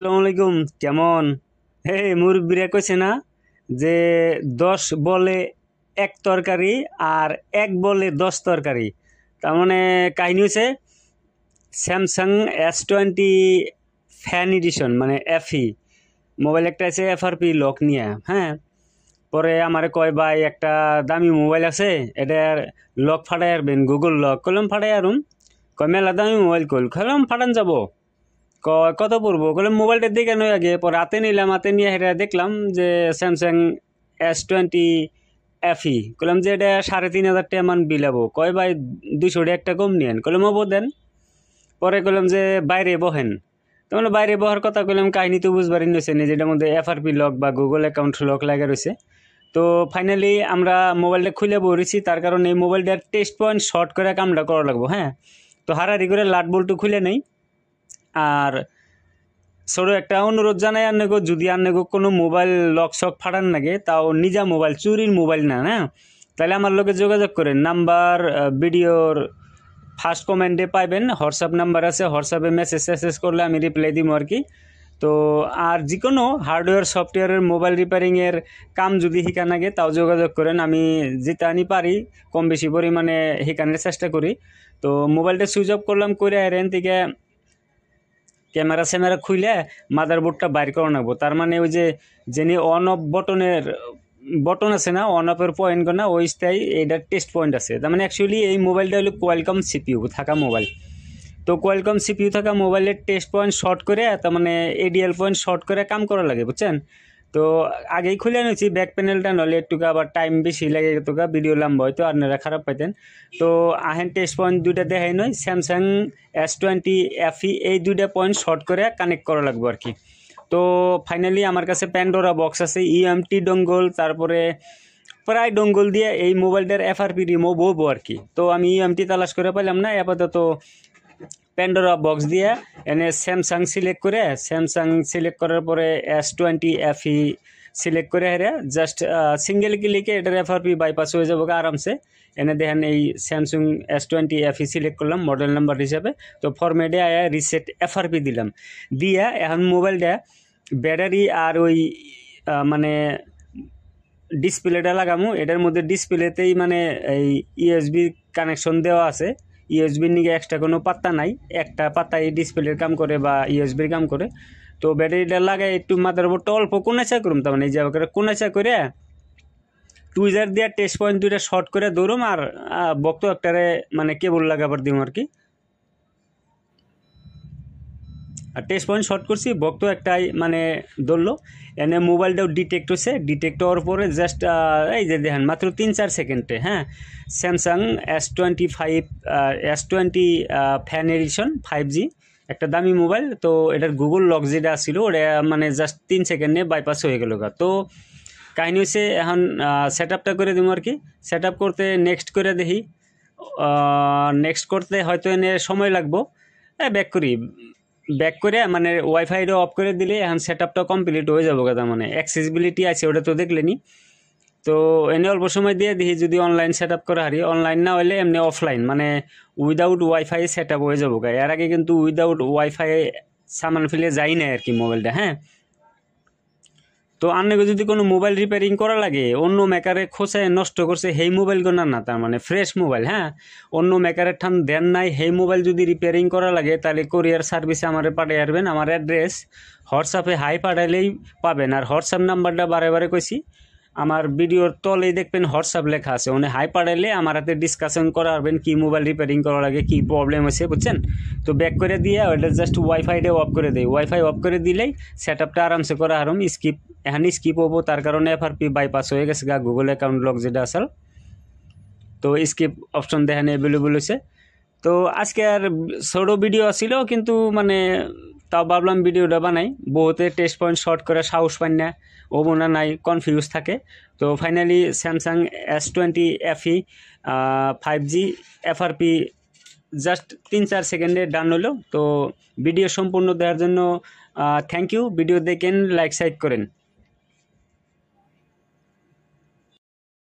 আসসালামু আলাইকুম। কেমন? মুরব্বীরা কইছে না যে 10 বলে এক তরকারি আর 1 বলে 10 তরকারি। তার মানে কাহিনী হচ্ছে স্যামসাং S20 ফ্যান এডিশন মানে এফই মোবাইল একটা আছে এফআরপি লক নিয়ে। হ্যাঁ, পরে আমারে কয় ভাই একটা দামি মোবাইল আছে, এটার লক ফাটাই আরবেন, গুগল লক কলম ফাটাই আরুম। কয় মেলা দামি মোবাইল কলম ফাটান যাব। কত পড়বো? বললাম মোবাইলটা দেখে নয় আগে। পরে হাতে নিলাম, হাতে নিয়ে হেরা দেখলাম যে স্যামসাং S20 FE। বললাম যে এটা 3,500 টাকা মান বিলাবো। কয় ভাই 200 টাকা একটা কম নিয়েন। কলম অবো দেন। পরে কলম যে বাইরে বহেন। তখন বাইরে বহার কথা কইলাম, কাহিনী তো বুঝবারই নইছে নি, যেটার মধ্যে এফআরপি লক বা গুগল অ্যাকাউন্ট লক লাগা রয়েছে। তো ফাইনালি আমরা মোবাইলটা খুলে বলেছি, তার কারণে এই মোবাইলটার টেস্ট পয়েন্ট শর্ট করে কামটা করা লাগবো। হ্যাঁ, তো হারাহারি করে লাট বল্টু খুলে নেই। আর ছোট একটা অনুরোধ জানাই, আন্নেগো যদি আন্নেগো কোনো মোবাইল লক শক ফাটান লাগে, তাও নিজা মোবাইল, চুরির মোবাইল না, হ্যাঁ, তাহলে আমার লোকে যোগাযোগ করেন। নাম্বার ভিডিওর ফার্স্ট কমেন্টে পাইবেন, হোয়াটসঅ্যাপ নাম্বার আছে, হোয়াটসঅ্যাপে মেসেজ করলে আমি রিপ্লাই দিব আর কি। তো আর যে কোনো হার্ডওয়্যার সফটওয়্যারের মোবাইল রিপেয়ারিংয়ের কাম যদি শিকা লাগে, তাও যোগাযোগ করেন। আমি যেটা আনি পারি কম বেশি পরিমাণে শিকানোর চেষ্টা করি। তো মোবাইলটা সুইচ অফ করলাম, করে আইরেন থেকে ক্যামেরা স্যামেরা খুইলে মাদারবোর্ডটা বাইর করে নেবো। তার মানে ওই যে যিনি অন অফ বটন আছে না, অন অফের পয়েন্ট না, ওই স্থায়ী এইটার টেস্ট পয়েন্ট আছে। তার মানে অ্যাকচুয়ালি এই মোবাইলটা হলো কোয়ালকম সিপিইউ থাকা মোবাইল। তো কোয়ালকম সিপিইউ থাকা মোবাইলের টেস্ট পয়েন্ট শর্ট করে, তার মানে এডিএল পয়েন্ট শর্ট করে কাম করা লাগে, বুঝছেন? তো আগেই খুলে নিয়েছি ব্যাক প্যানেলটা, নলে একটু আবার টাইম বেশি লাগে, একটু ভিডিও লম্বা হয়তো আপনারা খারাপ পাইতেন। তো আহেন টেস্ট পয়েন্ট দুইটা দেখাই নয়, স্যামসাং S20 FE এই দুইটা পয়েন্ট শর্ট করে কানেক্ট করা লাগবে আর কি। তো ফাইনালি আমার কাছে প্যান্ডোরা বক্স আছে, ইএমটি ডঙ্গল, তারপরে প্রায় ডঙ্গল দিয়ে এই মোবাইলটার এফআরপি রিমুভ হবো আর কি। তো আমি ইএমটি তালাশ করে পাইলাম না, আপাতত প্যান্ডোরা বক্স দিয়ে এনে স্যামসাং সিলেক্ট করার পরে S20 FE সিলেক্ট করে হেরে জাস্ট সিঙ্গেল ক্লিকে এটার এফআরপি বাইপাস হয়ে যাবো আরামসে। এনে দেখেন এই স্যামসাং S20 FE সিলেক্ট করলাম মডেল নাম্বার হিসাবে। তো ফরম্যাটে আয়া রিসেট এফআরপি দিলাম, দিয়া এখন মোবাইলটা ব্যাটারি আর ওই মানে ডিসপ্লেটা লাগামু। এটার মধ্যে ডিসপ্লেতেই মানে এই ইউএসবি কানেকশন দেওয়া আছে, ইউএসবির নিকে এক্সট্রা কোনো পাত্তা নাই, একটা পাত্তাই ডিসপ্লের কাম করে বা ইউএসবির কাম করে। তো ব্যাটারিটা লাগাই একটু মাদারবোর্ডটা অল্প কোনাচা করুম, তার মানে এই যে কোনাচা করে টুইজার দিয়ে টেস্ট পয়েন্ট দুইটা শর্ট করে দৌড়ুম, আর বক্ত একটারে মানে কেবল লাগাবার দিম আর কি। আর টেস্ট পয়েন্ট শর্ট করছি, বক্ত একটাই মানে ধরলো। এনে মোবাইলটাও ডিটেক্ট হচ্ছে, ডিটেক্ট হওয়ার পরে জাস্ট এই যে দেখেন মাত্র 3-4 সেকেন্ডে, হ্যাঁ, Samsung S20 fan addition 5G একটা দামি মোবাইল। তো এটার গুগল লক যেটা ছিল ওটা মানে জাস্ট 3 সেকেন্ডে বাইপাস হয়ে গেল। তো কাহিনী হচ্ছে এখন সেট আপটা করে দিব আর কি। সেট আপ করতে নেক্সট করে দেখি, নেক্সট করতে হয়তো এনে সময় লাগবো। ব্যাক করে মানে ওয়াইফাইটা অফ করে দিলে এখন সেট আপটা কমপ্লিট হয়ে যাবো কথা। মানে অ্যাক্সেসিবিলিটি আছে ওটা তো দেখলেনি। তো এনে অল্প সময় দিয়ে দেখি যদি অনলাইন সেট আপ করা হারি, অনলাইন না হলে এমনি অফলাইন মানে উইদাউট ওয়াইফাই সেট আপ হয়ে যাবো। এর আগে কিন্তু উইদাউট ওয়াইফাই সামান ফেলে যাই না আর কি মোবাইলটা। হ্যাঁ, তো আপনাকে যদি কোনো মোবাইল রিপেয়ারিং করা লাগে, অন্য মেকারে খোঁচায় নষ্ট করছে সেই মোবাইল গোনা না, তার মানে ফ্রেশ মোবাইল, হ্যাঁ, অন্য মেকারের ঠান দেন নাই, সেই মোবাইল যদি রিপেয়ারিং করা লাগে তাহলে কোরিয়ার সার্ভিসে আমার পাঠিয়ে আসবেন। আমার অ্যাড্রেস হোয়াটসঅ্যাপে হাই পাঠাইলেই পাবেন। আর হোয়াটসঅ্যাপ নাম্বারটা বারে বারে কইছি, আমার ভিডিওর তলেই দেখবেন হোয়াটসঅ্যাপ লেখা আছে, ওনে হাই পাঠাইলে আমার হাতে ডিসকাশন করা পারবেন কি মোবাইল রিপেয়ারিং করা লাগে, কি প্রবলেম হয়েছে, বুঝছেন? তো ব্যাক করে দিয়ে ওটা জাস্ট ওয়াইফাইটা অফ করে দেয়, ওয়াইফাই অফ করে দিলেই সেট আপটা আরামসে করা হারম। এখন স্কিপ হবো, তার কারণে এফআরপি বাইপাস হয়ে গেছে গা, গুগল অ্যাকাউন্ট লক যেটা আসল। তো স্কিপ অপশন দেখেন অ্যাভেলেবল হয়েছে। তো আজকে আর ছোট ভিডিও ছিল, কিন্তু মানে তাও ভাবলাম ভিডিওটা বানাই। বহুতে টেস্ট পয়েন্ট শর্ট করে সাহস পান না, ওবনা নাই, কনফিউজ থাকে। তো finally Samsung S20 FE 5G FRP just 3-4 সেকেন্ডে ডান হলো। তো ভিডিও সম্পূর্ণ দেওয়ার জন্য থ্যাংক ইউ। ভিডিও দেখেন, লাইক সাইক করেন।